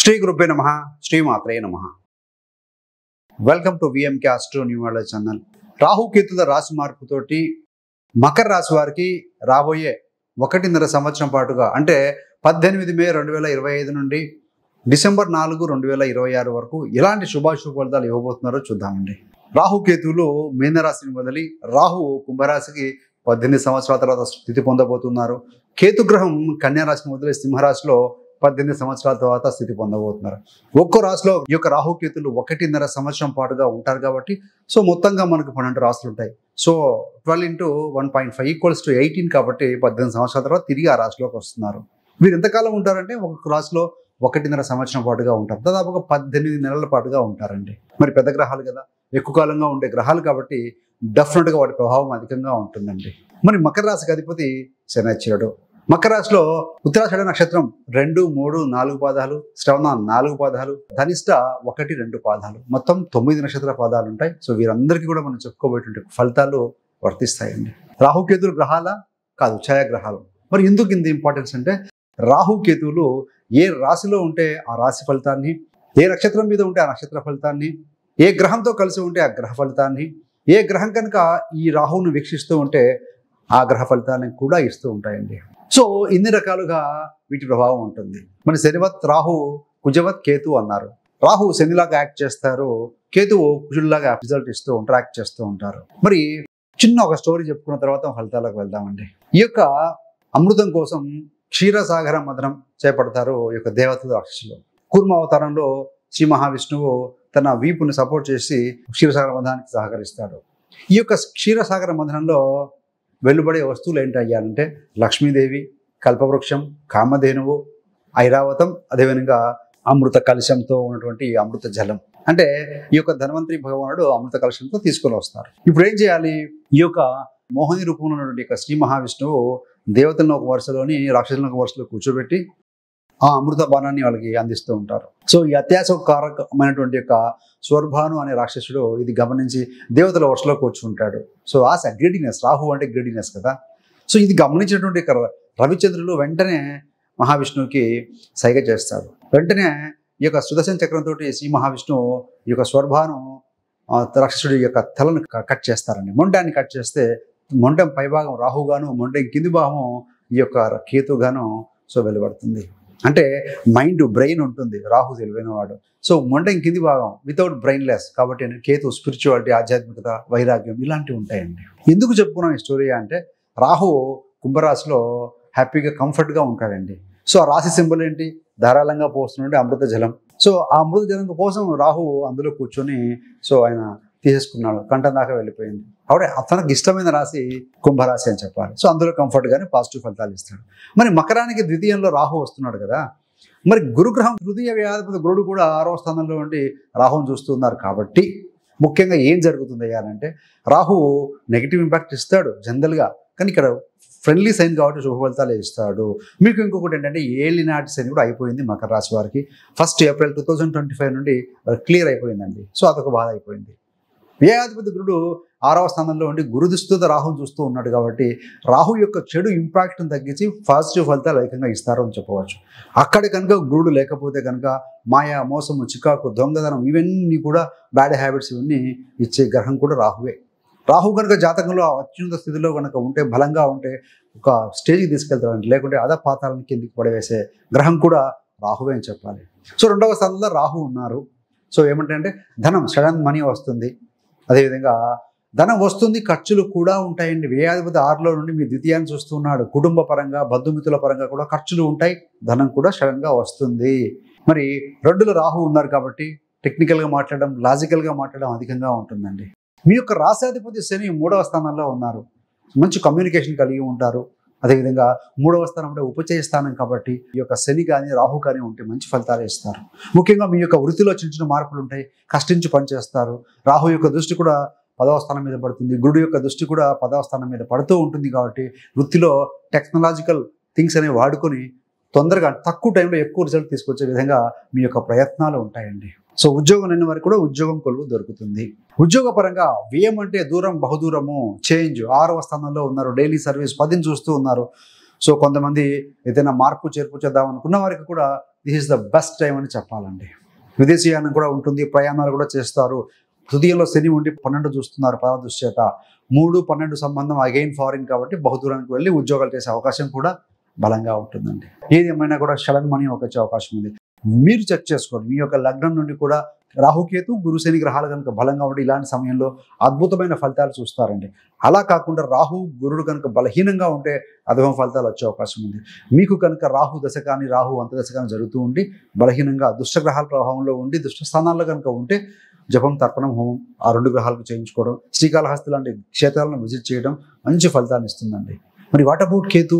శ్రీ గురుభ్యో నమః. శ్రీమాత్రే నమః. Welcome to VMK astro numerology channel. రాహుకేతుల రాశి మార్పుతోటి మకర రాశి వారికి రాబోయే 1.5 సంవత్సరం పాటుగా అంటే 18 మే 2025 నుండి డిసెంబర్ 4, 2026 వరకు ఎలాంటి శుభాశుభ ఫలితాలు ఇవ్వబోతున్నారో చూద్దామండి. రాహుకేతువులు మీనరాశిని వదిలి రాహు కుంభరాశికి 18 సంవత్సరాల తర్వాత స్థితి పొందబోతున్నారు. కేతుగ్రహం కన్యారాశిని వదిలి సింహరాశిలో 18 సంవత్సరాల తర్వాత స్థితి పొందబోతున్నారు. ఒక్కో రాశిలో ఈ యొక్క రాహుకేతులు 1.5 సంవత్సరం పాటుగా ఉంటారు కాబట్టి సో మొత్తంగా మనకు 12 రాశులు ఉంటాయి. సో 12 into 1.5 = 18 కాబట్టి 18 సంవత్సరాల తర్వాత తిరిగి ఆ రాశిలోకి వస్తున్నారు. వీరు ఎంతకాలం ఉంటారంటే ఒక్కొక్క రాశిలో 1.5 సంవత్సరం పాటుగా ఉంటారు. దాదాపుగా 18 నెలల పాటుగా ఉంటారండి. మరి పెద్ద గ్రహాలు కదా, ఎక్కువ కాలంగా ఉండే గ్రహాలు కాబట్టి డెఫినెట్గా వాటి ప్రభావం అధికంగా ఉంటుందండి. మరి మకర రాశికి అధిపతి శనైశ్వరుడు. మకర రాశిలో ఉత్తరాషాఢ నక్షత్రం 2, 3, 4 పాదాలు, శ్రవణ 4 పాదాలు, ధనిష్ట 1, 2 పాదాలు, మొత్తం 9 నక్షత్ర పాదాలు ఉంటాయి. సో వీరందరికీ కూడా మనం చెప్పుకోబోయేటువంటి ఫలితాలు వర్తిస్తాయండి. రాహుకేతులు గ్రహాల కాదు, ఛాయాగ్రహాలు. మరి ఎందుకు ఇంత ఇంపార్టెన్స్ అంటే రాహుకేతువులు ఏ రాశిలో ఉంటే ఆ రాశి ఫలితాన్ని, ఏ నక్షత్రం మీద ఉంటే ఆ నక్షత్ర ఫలితాన్ని, ఏ గ్రహంతో కలిసి ఉంటే ఆ గ్రహ ఫలితాన్ని, ఏ గ్రహం కనుక ఈ రాహువును వీక్షిస్తూ ఉంటే ఆ గ్రహ ఫలితాన్ని కూడా ఇస్తూ ఉంటాయండి. సో ఇన్ని రకాలుగా వీటి ప్రభావం ఉంటుంది. మరి శనివత్ రాహు, కుజవత్ కేతు అన్నారు. రాహు శనిలాగా యాక్ట్ చేస్తారు, కేతువు కుజుల్లాగా రిజల్ట్ ఇస్తూ యాక్ట్ చేస్తూ ఉంటారు. మరి చిన్న ఒక స్టోరీ చెప్పుకున్న తర్వాత ఫలితాలకు వెళ్దామండి. ఈ యొక్క అమృతం కోసం క్షీరసాగర మథనం చేపడతారు ఈ యొక్క దేవతల రాక్షసులు. కూర్మ అవతారంలో శ్రీ మహావిష్ణువు తన వీపుని సపోర్ట్ చేసి క్షీరసాగర మథనానికి సహకరిస్తాడు. ఈ యొక్క క్షీరసాగర మథనంలో వెలువడే వస్తువులు ఏంటయ్యాలంటే లక్ష్మీదేవి, కల్పవృక్షం, కామధేనువు, ఐరావతం, అదేవిధంగా అమృత కలశంతో ఉన్నటువంటి అమృత జలం. అంటే ఈ యొక్క ధన్వంతరి భగవానుడు అమృత కలశంతో తీసుకొని వస్తారు. ఇప్పుడు ఏం చేయాలి? ఈ యొక్క మోహిని రూపంలో ఉన్నటువంటి యొక్క శ్రీ మహావిష్ణువు దేవతలను ఒక వరుసలోని, రాక్షసులను ఒక వరుసలో కూర్చోబెట్టి ఆ అమృత బాణాన్ని వాళ్ళకి అందిస్తూ ఉంటారు. సో ఈ అత్యాశకారకమైనటువంటి యొక్క స్వర్భాను అనే రాక్షసుడు ఇది గమనించి దేవతల వరుసలో కూర్చుంటాడు. సో ఆశ, గ్రీడీనెస్, రాహు అంటే గ్రీడీనెస్ కదా. సో ఇది గమనించినటువంటి రవిచంద్రులు వెంటనే మహావిష్ణువుకి సైగ చేస్తారు. వెంటనే ఈ యొక్క సుదర్శన చక్రంతో శ్రీ మహావిష్ణువు ఈ యొక్క స్వర్భాను రాక్షసుడి యొక్క తలను కట్ చేస్తారండి. మొండాన్ని కట్ చేస్తే మొండం పైభాగం రాహుగాను, మొండం కింది భాగం ఈ యొక్క కేతుగాను సో వెలువడుతుంది. అంటే మైండ్, బ్రెయిన్ ఉంటుంది, రాహు తెలివైన వాడు. సో మొండం కింది భాగం వితౌట్ బ్రెయిన్లెస్ కాబట్టి కేతు స్పిరిచువాలిటీ, ఆధ్యాత్మికత, వైరాగ్యం ఇలాంటివి ఉంటాయండి. ఎందుకు చెప్పుకున్నాం ఈ స్టోరీ అంటే రాహు కుంభరాశిలో హ్యాపీగా కంఫర్ట్గా ఉంటాడండి. సో ఆ రాశి సింబల్ ఏంటి? ధారాళంగా పోస్తుండే అమృత జలం. సో ఆ అమృత జలం కోసం రాహు అందులో కూర్చొని సో ఆయన తీసేసుకున్నాడు, కంఠం దాకా వెళ్ళిపోయింది. కాబట్టి తనకు ఇష్టమైన రాశి కుంభరాశి అని చెప్పాలి. సో అందులో కంఫర్ట్గానే పాజిటివ్ ఫలితాలు ఇస్తాడు. మరి మకరానికి ద్వితీయంలో రాహు వస్తున్నాడు కదా. మరి గురుగ్రహం తృతీయ వ్యాధిపతి గురుడు కూడా 6వ స్థానంలో ఉండి రాహుని చూస్తున్నారు. కాబట్టి ముఖ్యంగా ఏం జరుగుతుంది అంటే రాహు నెగిటివ్ ఇంపాక్ట్ ఇస్తాడు జనరల్గా, కానీ ఇక్కడ ఫ్రెండ్లీ సైన్ కాబట్టి శుభ ఫలితాలు ఇస్తాడు. మీకు ఇంకొకటి ఏంటంటే ఏలినాటి సైన్ కూడా అయిపోయింది మకర రాశి వారికి. 1 ఏప్రిల్ 2025 నుండి క్లియర్ అయిపోయిందండి. సో అదొక బాధ అయిపోయింది. వ్యయాధిపతి గురుడు 6వ స్థానంలో ఉండి గురుదృష్టితో రాహుని చూస్తూ ఉన్నాడు కాబట్టి రాహు యొక్క చెడు ఇంపాక్ట్ని తగ్గించి పాజిటివ్ ఫలితాలు అధికంగా ఇస్తారు అని చెప్పవచ్చు. అక్కడ కనుక గురుడు లేకపోతే కనుక మాయా, మోసము, చికాకు, దొంగదనం ఇవన్నీ కూడా బ్యాడ్ హ్యాబిట్స్ ఇవన్నీ ఇచ్చే గ్రహం కూడా రాహువే. రాహు కనుక జాతకంలో అత్యున్నత స్థితిలో కనుక ఉంటే, బలంగా ఉంటే ఒక స్టేజ్కి తీసుకెళ్తాడండి. లేకుంటే అధపాతాలను కిందికి పడవేసే గ్రహం కూడా రాహువే అని చెప్పాలి. సో 2వ స్థానంలో రాహు ఉన్నారు. సో ఏమంటే ధనం, సడన్ మనీ వస్తుంది. అదేవిధంగా ధనం వస్తుంది, ఖర్చులు కూడా ఉంటాయండి. వ్యయాధిపతి 6లో నుండి మీ ద్వితీయాన్ని చూస్తున్నాడు. కుటుంబ పరంగా, బంధుమిత్రుల పరంగా కూడా ఖర్చులు ఉంటాయి, ధనం కూడా సడన్గా వస్తుంది. మరి 2లో రాహు ఉన్నారు కాబట్టి టెక్నికల్గా మాట్లాడడం, లాజికల్గా మాట్లాడడం అధికంగా ఉంటుందండి. మీ యొక్క రాశాధిపతి శని 3వ స్థానంలో ఉన్నారు. మంచి కమ్యూనికేషన్ కలిగి ఉంటారు. అదేవిధంగా 3వ స్థానం అంటే ఉపచయ స్థానం కాబట్టి ఈ యొక్క శని కానీ రాహు కానీ ఉంటే మంచి ఫలితాలు ఇస్తారు. ముఖ్యంగా మీ యొక్క వృత్తిలో చిన్న చిన్న మార్పులు ఉంటాయి, కష్టించి పనిచేస్తారు. రాహు యొక్క దృష్టి కూడా 10వ స్థానం మీద పడుతుంది, గురుడు యొక్క దృష్టి కూడా 10వ స్థానం మీద పడుతూ ఉంటుంది. కాబట్టి వృత్తిలో టెక్నాలజికల్ థింగ్స్ అనేవి వాడుకొని తొందరగా తక్కువ టైంలో ఎక్కువ రిజల్ట్ తీసుకొచ్చే విధంగా మీ యొక్క ప్రయత్నాలు ఉంటాయండి. సో ఉద్యోగం లేని వారికి కూడా ఉద్యోగం కొలువు దొరుకుతుంది. ఉద్యోగ పరంగా వ్యయం అంటే దూరం, బహుదూరము, చేంజ్. 6వ స్థానంలో ఉన్నారు. డైలీ సర్వీస్ 10ని చూస్తూ ఉన్నారు. సో కొంతమంది ఏదైనా మార్పు చేర్పు చేద్దాం అనుకున్న వారికి కూడా this is the best time అని చెప్పాలండి. విదేశీయానం కూడా ఉంటుంది, ప్రయాణాలు కూడా చేస్తారు. తృతీయంలో శని ఉండి 12 చూస్తున్నారు పదవ దృష్ట్యత. 3-12 సంబంధం అగైన్ ఫారిన్ కాబట్టి బహుదూరానికి వెళ్ళి ఉద్యోగాలు చేసే అవకాశం కూడా బలంగా ఉంటుందండి. ఏది ఏమైనా కూడా సడన్ మనీ వచ్చే అవకాశం ఉంది. మీరు చెక్ చేసుకోండి. మీ యొక్క లగ్నం నుండి కూడా రాహుకేతు గురు శని గ్రహాలు కనుక బలంగా ఉండి ఇలాంటి సమయంలో అద్భుతమైన ఫలితాలు చూస్తారండి. అలా కాకుండా రాహు గురుడు కనుక బలహీనంగా ఉంటే అధమ ఫలితాలు వచ్చే అవకాశం ఉంది. మీకు కనుక రాహు దశ కానీ రాహు అంతదశ కానీ జరుగుతూ ఉండి బలహీనంగా దుష్టగ్రహాల ప్రభావంలో ఉండి దుష్ట స్థానాల్లో కనుక ఉంటే జపం, తర్పణం, హోమం ఆ 2 గ్రహాలకు చేయించుకోవడం, శ్రీకాళహస్తి లాంటి క్షేత్రాలను విజిట్ చేయడం మంచి ఫలితాన్ని ఇస్తుందండి. మరి వాట్ అబౌట్ కేతు?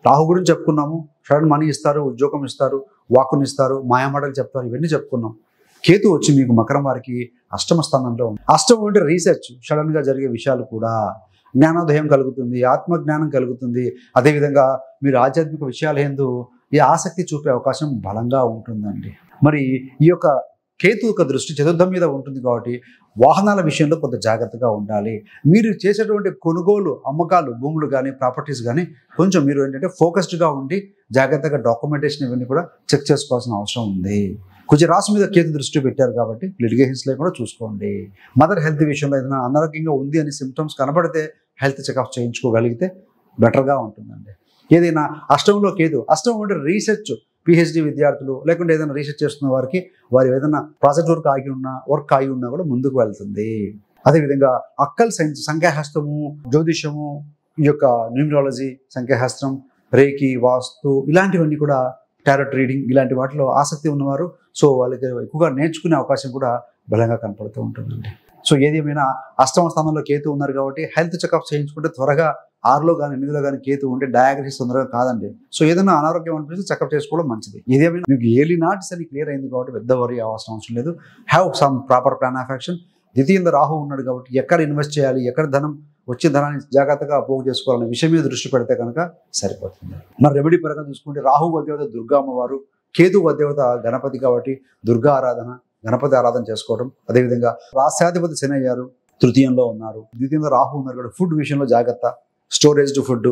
రాహు గురించి చెప్పుకున్నాము, సడన్ మనీ ఇస్తారు, ఉద్యోగం ఇస్తారు, వాక్కునిస్తారు, మాయామాటలు చెప్తారు, ఇవన్నీ చెప్పుకున్నాం. కేతు వచ్చి మీకు మకరం వారికి అష్టమ స్థానంలో ఉంది. అష్టమం అంటే రీసెర్చ్, సడన్గా జరిగే విషయాలు కూడా, జ్ఞానోదయం కలుగుతుంది, ఆత్మజ్ఞానం కలుగుతుంది. అదేవిధంగా మీరు ఆధ్యాత్మిక విషయాలు ఏందో ఈ ఆసక్తి చూపే అవకాశం బలంగా ఉంటుందండి. మరి ఈ యొక్క కేతు యొక్క దృష్టి చతుర్థం మీద ఉంటుంది కాబట్టి వాహనాల విషయంలో కొంత జాగ్రత్తగా ఉండాలి. మీరు చేసేటువంటి కొనుగోలు, అమ్మకాలు, భూములు కానీ ప్రాపర్టీస్ కానీ కొంచెం మీరు ఏంటంటే ఫోకస్డ్గా ఉండి జాగ్రత్తగా డాక్యుమెంటేషన్ ఇవన్నీ కూడా చెక్ చేసుకోవాల్సిన అవసరం ఉంది. కొంచెం రాశి మీద కేతు దృష్టి పెట్టారు కాబట్టి లిటిగేషన్స్ లేకుండా చూసుకోండి. మదర్ హెల్త్ విషయంలో ఏదైనా అనారోగ్యంగా ఉంది అని సిమ్టమ్స్ కనబడితే హెల్త్ చెకప్ చేయించుకోగలిగితే బెటర్గా ఉంటుందండి. ఏదైనా అష్టంలో కేతు, అష్టం అంటే రీసెర్చ్, పిహెచ్డి విద్యార్థులు లేకుంటే ఏదైనా రీసెర్చ్ చేస్తున్న వారికి వారు ఏదైనా ప్రాజెక్ట్ వర్క్ ఆగి ఉన్నా కూడా ముందుకు వెళ్తుంది. అదేవిధంగా అక్కల్ సైన్స్, సంఖ్యాశాస్త్రము, జ్యోతిషము, ఈ యొక్క న్యూమరాలజీ, సంఖ్యాశాస్త్రం, రేకి, వాస్తు ఇలాంటివన్నీ కూడా, టారట్ రీడింగ్ ఇలాంటి వాటిలో ఆసక్తి ఉన్నవారు సో వాళ్ళకి ఎక్కువగా నేర్చుకునే అవకాశం కూడా బలంగా కనపడుతూ ఉంటుందండి. సో ఏది ఏమైనా అష్టమ స్థానంలో కేతు ఉన్నారు కాబట్టి హెల్త్ చెకప్ చేయించుకుంటే త్వరగా 6లో కానీ 8లో కానీ కేతు ఉంటే డయాగ్నోసిస్ తొందరగా కాదండి. సో ఏదైనా అనారోగ్యం అనిపిస్తే చెకప్ చేసుకోవడం మంచిది. ఏదేమైనా మీకు ఎర్లీ నాట్స్ అని క్లియర్ అయింది కాబట్టి పెద్ద వరీ అవ్వాల్సిన అవసరం లేదు. Have some proper plan of action. ద్వితీయంలో రాహు ఉన్నాడు కాబట్టి ఎక్కడ ఇన్వెస్ట్ చేయాలి, ఎక్కడ ధనం వచ్చే ధనాన్ని జాగ్రత్తగా పోగు చేసుకోవాలనే విషయం మీద దృష్టి పెడితే కనుక సరిపోతుంది. మరి రెమెడీ పరంగా చూసుకుంటే రాహు వద్దేవత దుర్గా అమ్మవారు, కేతు వద్దేవత గణపతి కాబట్టి దుర్గా ఆరాధన, గణపతి ఆరాధన చేసుకోవడం. అదేవిధంగా రాష్ట్రాధిపతి శని అయ్యారు, తృతీయంలో ఉన్నారు, ద్వితీయంలో రాహు ఉన్నారు కాబట్టి ఫుడ్ విషయంలో జాగ్రత్త. Stored food,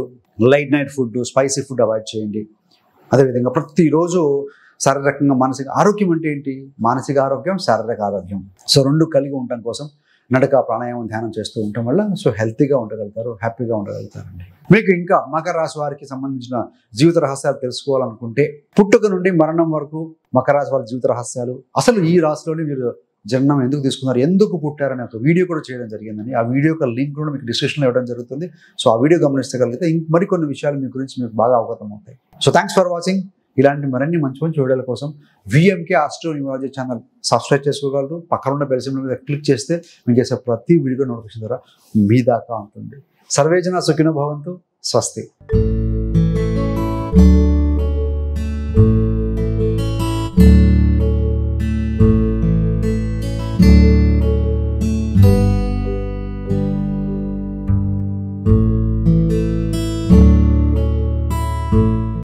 light night food, spicy food avoid చేయండి. అదేవిధంగా ప్రతిరోజు శారీరకంగా మానసిక ఆరోగ్యం అంటే ఏంటి? మానసిక ఆరోగ్యం, శారీరక ఆరోగ్యం. సో 2 కలిగి ఉండటం కోసం నడక, ప్రాణాయామం, ధ్యానం చేస్తూ ఉండటం వల్ల సో హెల్తీగా ఉండగలుగుతారు, హ్యాపీగా ఉండగలుగుతారండి. మీకు ఇంకా మకర రాశి వారికి సంబంధించిన జీవిత రహస్యాలు తెలుసుకోవాలనుకుంటే పుట్టుక నుండి మరణం వరకు మకర రాశి వారి జీవిత రహస్యాలు, అసలు ఈ రాశిలోనే మీరు జన్మం ఎందుకు తీసుకున్నారు, ఎందుకు పుట్టారనే ఒక వీడియో కూడా చేయడం జరిగిందని, ఆ వీడియో యొక్క లింక్ కూడా మీకు డిస్క్రిప్షన్లో ఇవ్వడం జరుగుతుంది. సో ఆ వీడియో గమనించగలిగితే మరికొన్ని విషయాలు మీ గురించి మీకు బాగా అవగతం అవుతాయి. So thanks for watching. ఇలాంటి మరిన్ని మంచి మంచి వీడియోల కోసం VMK astro numerology channel subscribe చేసుకోగలరు. పక్కన ఉన్న బెల్ సింబల్ మీద క్లిక్ చేస్తే మీకు చేసే ప్రతి వీడియో నోటిఫికేషన్ ద్వారా మీ దాకా ఉంటుంది. సర్వేజన సుఖినో భవంతు. స్వస్తి.